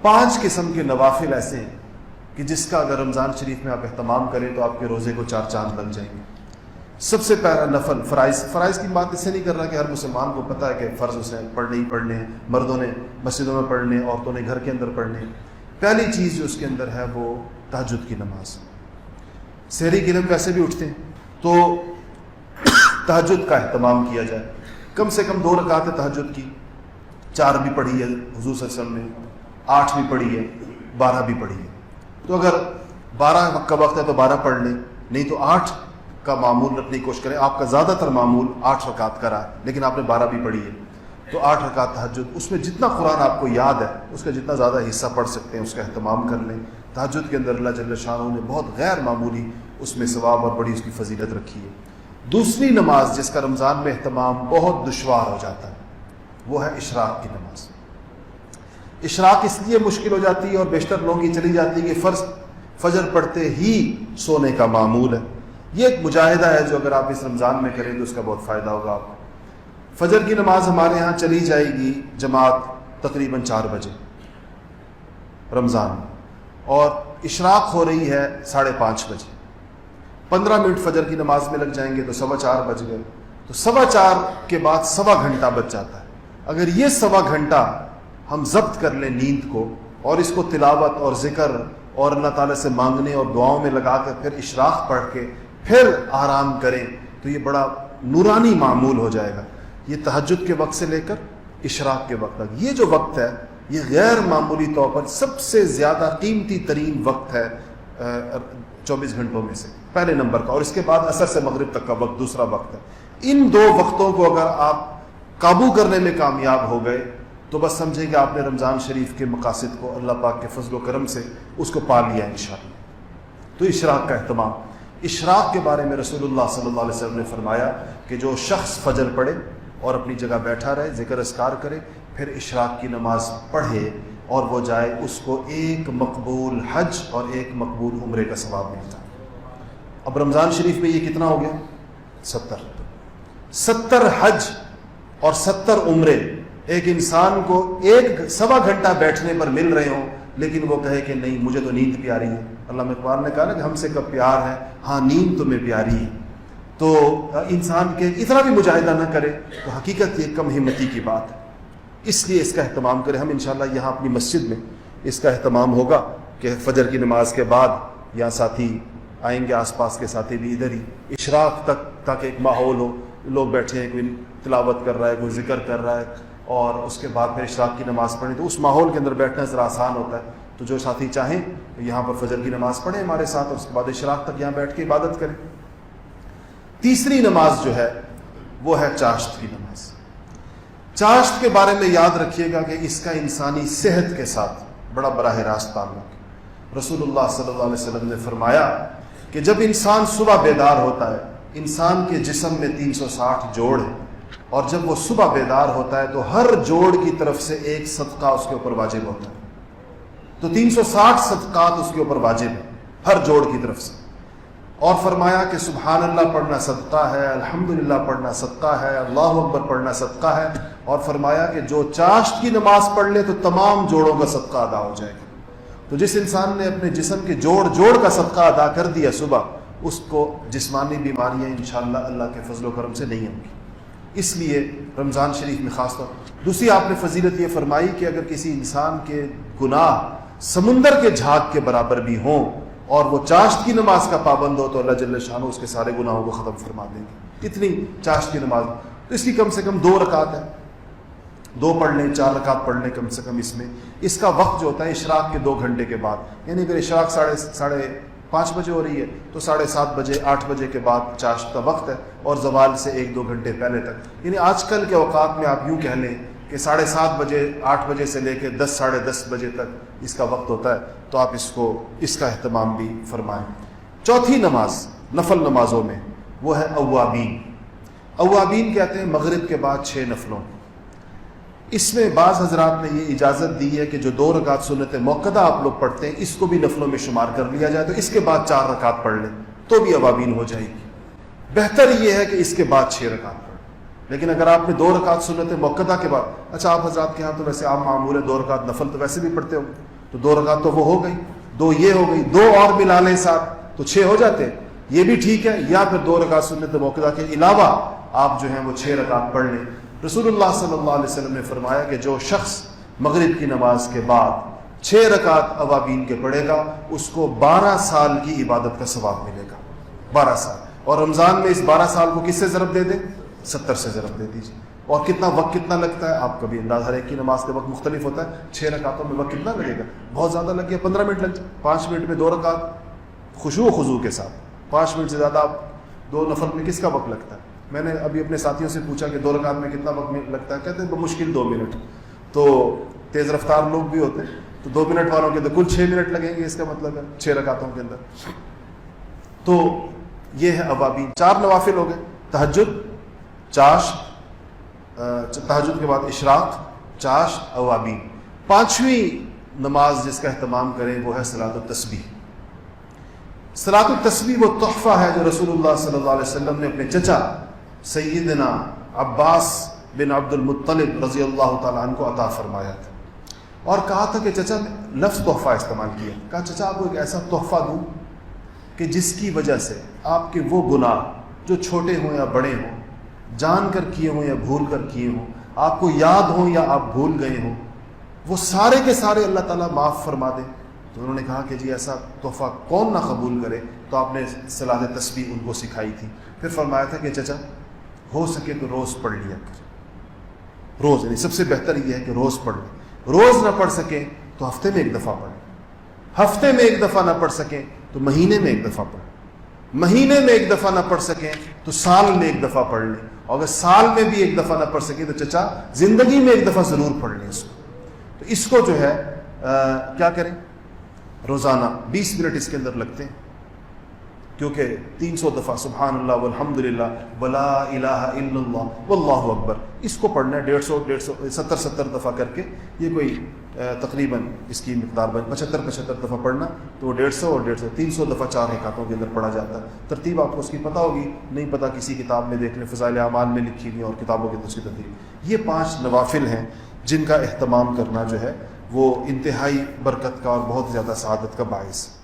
5 قسم کے نوافل ایسے ہیں کہ جس کا اگر رمضان شریف میں آپ اہتمام کریں تو آپ کے روزے کو 4 چاند لگ جائیں گے۔ سب سے پہلا نفل فرائض کی بات اس سے نہیں کر رہا کہ ہر مسلمان کو پتہ ہے کہ فرض اسے پڑھنے ہی پڑھنے ہیں، مردوں نے مسجدوں میں پڑھنے، عورتوں نے گھر کے اندر پڑھنے۔ پہلی چیز جو اس کے اندر ہے وہ تہجد کی نماز۔ سحری کے دن ویسے بھی اٹھتے ہیں تو تہجد کا اہتمام کیا جائے، کم سے کم 2 رکعت تہجد کی، 4 بھی پڑھی ہے حضور صلی اللہ علیہ وسلم نے، 8 بھی پڑھی ہے، 12 بھی پڑھی ہے۔ تو اگر 12 کا وقت ہے تو 12 پڑھ لیں، نہیں تو 8 کا معمول رکھنے کی کوشش کریں۔ آپ کا زیادہ تر معمول 8 رکعت کا رہا ہے، لیکن آپ نے 12 بھی پڑھی ہے تو 8 رکعت تہجد، اس میں جتنا قرآن آپ کو یاد ہے اس کا جتنا زیادہ حصہ پڑھ سکتے ہیں اس کا اہتمام کر لیں۔ تہجد کے اندر اللہ جل شانہ نے بہت غیر معمولی اس میں ثواب اور بڑی اس کی فضیلت رکھی ہے۔ دوسری نماز جس کا رمضان میں اہتمام بہت دشوار ہو جاتا ہے وہ ہے اشراق کی نماز۔ اشراق اس لیے مشکل ہو جاتی ہے اور بیشتر لوگوں کی چلی جاتی ہے کہ فجر پڑھتے ہی سونے کا معمول ہے۔ یہ ایک مجاہدہ ہے جو اگر آپ اس رمضان میں کریں تو اس کا بہت فائدہ ہوگا آپ کو۔ فجر کی نماز ہمارے ہاں چلی جائے گی جماعت تقریباً 4 بجے رمضان میں، اور اشراق ہو رہی ہے 5:30 بجے۔ 15 منٹ فجر کی نماز میں لگ جائیں گے تو 4:15 بج گئے، تو 4:15 کے بعد 1.25 گھنٹہ بچ جاتا ہے۔ اگر یہ 1.25 گھنٹہ ہم ضبط کر لیں نیند کو اور اس کو تلاوت اور ذکر اور اللہ تعالیٰ سے مانگنے اور دعاؤں میں لگا کر پھر اشراق پڑھ کے پھر آرام کریں تو یہ بڑا نورانی معمول ہو جائے گا۔ یہ تہجد کے وقت سے لے کر اشراق کے وقت تک یہ جو وقت ہے یہ غیر معمولی طور پر سب سے زیادہ قیمتی ترین وقت ہے 24 گھنٹوں میں سے، پہلے نمبر کا، اور اس کے بعد عصر سے مغرب تک کا وقت دوسرا وقت ہے۔ ان 2 وقتوں کو اگر آپ قابو کرنے میں کامیاب ہو گئے تو بس سمجھیں کہ آپ نے رمضان شریف کے مقاصد کو اللہ پاک کے فضل و کرم سے اس کو پا لیا انشاءاللہ۔ تو اشراق کا اہتمام، اشراق کے بارے میں رسول اللہ صلی اللہ علیہ وسلم نے فرمایا کہ جو شخص فجر پڑھے اور اپنی جگہ بیٹھا رہے، ذکر اذکار کرے، پھر اشراق کی نماز پڑھے اور وہ جائے، اس کو 1 مقبول حج اور 1 مقبول عمرے کا ثواب ملتا ہے۔ اب رمضان شریف میں یہ کتنا ہو گیا؟ 70 حج اور 70 عمرے ایک انسان کو 1.25 گھنٹہ بیٹھنے پر مل رہے ہوں، لیکن وہ کہے کہ نہیں مجھے تو نیند پیاری ہے۔ اللہ اقبال نے کہا نا کہ ہم سے کب پیار ہے، ہاں نیند تمہیں پیاری ہے۔ تو انسان کے اتنا بھی مجاہدہ نہ کرے تو حقیقت یہ کم ہمتی کی بات ہے، اس لیے اس کا اہتمام کریں۔ ہم انشاءاللہ یہاں اپنی مسجد میں اس کا اہتمام ہوگا کہ فجر کی نماز کے بعد یہاں ساتھی آئیں گے، آس پاس کے ساتھی بھی ادھر ہی اشراق تک، تاکہ ایک ماحول ہو، لوگ بیٹھے ہیں، کوئی تلاوت کر رہا ہے، کوئی ذکر کر رہا ہے، اور اس کے بعد پھر اشراق کی نماز پڑھیں تو اس ماحول کے اندر بیٹھنا ذرا آسان ہوتا ہے۔ تو جو ساتھی چاہیں یہاں پر فجر کی نماز پڑھیں ہمارے ساتھ، اور اس کے بعد اشراق تک یہاں بیٹھ کے عبادت کریں۔ تیسری نماز جو ہے وہ ہے چاشت کی نماز۔ چاشت کے بارے میں یاد رکھیے گا کہ اس کا انسانی صحت کے ساتھ بڑا براہ راست تعلق ہے۔ رسول اللہ صلی اللہ علیہ وسلم نے فرمایا کہ جب انسان صبح بیدار ہوتا ہے، انسان کے جسم میں 360 جوڑ ہیں، اور جب وہ صبح بیدار ہوتا ہے تو ہر جوڑ کی طرف سے 1 صدقہ اس کے اوپر واجب ہوتا ہے۔ تو 360 صدقات اس کے اوپر واجب ہیں ہر جوڑ کی طرف سے۔ اور فرمایا کہ سبحان اللہ پڑھنا صدقہ ہے، الحمدللہ پڑھنا صدقہ ہے، اللہ اکبر پڑھنا صدقہ ہے، اور فرمایا کہ جو چاشت کی نماز پڑھ لے تو تمام جوڑوں کا صدقہ ادا ہو جائے گا۔ تو جس انسان نے اپنے جسم کے جوڑ کا صدقہ ادا کر دیا صبح، اس کو جسمانی بیماریاں انشاءاللہ اللہ کے فضل و کرم سے نہیں ہوں گی۔ اس لیے رمضان شریف میں خاص طور دوسری آپ نے فضیلت یہ فرمائی کہ اگر کسی انسان کے گناہ سمندر کے جھاگ کے برابر بھی ہوں اور وہ چاشت کی نماز کا پابند ہو تو اللہ جل شانہ اس کے سارے گناہوں کو ختم فرما دیں گے۔ اتنی چاشت کی نماز، تو اس کی کم سے کم 2 رکعت ہے، 2 پڑھ لیں، 4 رکعت پڑھ لیں کم سے کم اس میں۔ اس کا وقت جو ہوتا ہے اشراق کے 2 گھنٹے کے بعد، یعنی اگر اشراق 5:30 بجے ہو رہی ہے تو 7:30 بجے 8 بجے کے بعد چاشت کا وقت ہے، اور زوال سے 1-2 گھنٹے پہلے تک، یعنی آج کل کے اوقات میں آپ یوں کہہ لیں کہ 7:30 بجے 8 بجے سے لے کے 10 ساڑھے 10 بجے تک اس کا وقت ہوتا ہے۔ تو آپ اس کا اہتمام بھی فرمائیں۔ چوتھی نماز نفل نمازوں میں وہ ہے اوابین۔ اوابین کہتے ہیں مغرب کے بعد 6 نفلوں۔ اس میں بعض حضرات نے یہ اجازت دی ہے کہ جو 2 رکعت سنت موقدہ آپ لوگ پڑھتے ہیں اس کو بھی نفلوں میں شمار کر لیا جائے، تو اس کے بعد 4 رکعت پڑھ لیں تو بھی اوابین ہو جائے گی۔ بہتر یہ ہے کہ اس کے بعد 6 رکعت پڑھ، لیکن اگر آپ نے 2 رکعت سنت موقدہ کے بعد، اچھا آپ حضرات کے ہاں تو ویسے عام معمول ہے 2 رکعت نفل تو ویسے بھی پڑھتے ہوں، تو 2 رکعت تو وہ ہو گئی، 2 یہ ہو گئی، 2 اور ملا لیں ساتھ تو 6 ہو جاتے، یہ بھی ٹھیک ہے، یا پھر 2 رکعت سنت موقدہ کے علاوہ آپ جو ہیں وہ 6 رکعت پڑھ لیں۔ رسول اللہ صلی اللہ علیہ وسلم نے فرمایا کہ جو شخص مغرب کی نماز کے بعد 6 رکعت اوابین کے پڑھے گا اس کو 12 سال کی عبادت کا ثواب ملے گا، 12 سال، اور رمضان میں اس 12 سال کو کس سے ضرب دے دیں؟ 70 سے ضرب دے دیجیے۔ اور کتنا وقت کتنا لگتا ہے آپ کبھی انداز، ہر ایک کی نماز کے وقت مختلف ہوتا ہے، 6 رکعتوں میں وقت کتنا لگے گا؟ بہت زیادہ لگ گیا، 15 منٹ لگ جائے، 5 منٹ میں 2 رکعت خشوع و خضوع کے ساتھ، 5 منٹ سے زیادہ آپ 2 نفل میں کس کا وقت لگتا ہے؟ میں نے ابھی اپنے ساتھیوں سے پوچھا کہ 2 رکعت میں کتنا وقت لگتا ہے، کہتے ہیں بمشکل 2 منٹ، تو تیز رفتار لوگ بھی ہوتے ہیں تو 2 منٹ والوں کے اندر کل 6 منٹ لگیں گے، اس کا مطلب ہے 6 رکعتوں کے اندر۔ تو یہ ہے اوابین۔ 4 نوافل ہو گئے، تہجد، چاشت، تہجد کے بعد اشراق، چاشت، اوابین۔ 5ویں نماز جس کا اہتمام کریں وہ ہے صلاۃ التسبیح۔ صلاۃ التسبیح وہ تحفہ ہے جو رسول اللہ صلی اللہ علیہ وسلم نے اپنے چچا سیدنا عباس بن عبد المطلب رضی اللہ تعالیٰ عنہ کو عطا فرمایا تھا، اور کہا تھا کہ چچا، لفظ تحفہ استعمال کیا، کہا چچا آپ کو ایک ایسا تحفہ دوں کہ جس کی وجہ سے آپ کے وہ گناہ جو چھوٹے ہوں یا بڑے ہوں، جان کر کیے ہوں یا بھول کر کیے ہوں، آپ کو یاد ہوں یا آپ بھول گئے ہوں، وہ سارے کے سارے اللہ تعالیٰ معاف فرما دیں۔ تو انہوں نے کہا کہ جی ایسا تحفہ کون نہ قبول کرے، تو آپ نے صلاۃ تسبیح ان کو سکھائی تھی۔ پھر فرمایا تھا کہ چچا ہو سکے تو روز پڑھ لیا کر، روز، یعنی سب سے بہتر یہ ہے کہ روز پڑھ لیں، روز نہ پڑھ سکیں تو ہفتے میں 1 دفعہ پڑھیں، ہفتے میں 1 دفعہ نہ پڑھ سکیں تو مہینے میں 1 دفعہ پڑھیں، مہینے میں 1 دفعہ نہ پڑھ سکیں تو سال میں 1 دفعہ پڑھ لیں، اور اگر سال میں بھی 1 دفعہ نہ پڑھ سکیں تو چچا زندگی میں 1 دفعہ ضرور پڑھ لیں اس کو۔ تو اس کو جو ہے کیا کریں، روزانہ 20 منٹ اس کے اندر لگتے ہیں، کیونکہ 300 دفعہ سبحان اللہ والحمدللہ ولا الہ الا اللہ واللہ اکبر، اس کو پڑھنا ہے 150 70 دفعہ کر کے، یہ کوئی تقریباً اس کی مقدار 75 دفعہ پڑھنا، تو وہ 150 اور 150 300 دفعہ 4 رکعتوں کے اندر پڑھا جاتا ہے۔ ترتیب آپ کو اس کی پتہ ہوگی، نہیں پتہ کسی کتاب میں دیکھ لیں، فضائل اعمال میں لکھی ہوئی اور کتابوں کے اندر اس کی ترتیب۔ یہ 5 نوافل ہیں جن کا اہتمام کرنا جو ہے وہ انتہائی برکت کا اور بہت زیادہ سعادت کا باعث ہے۔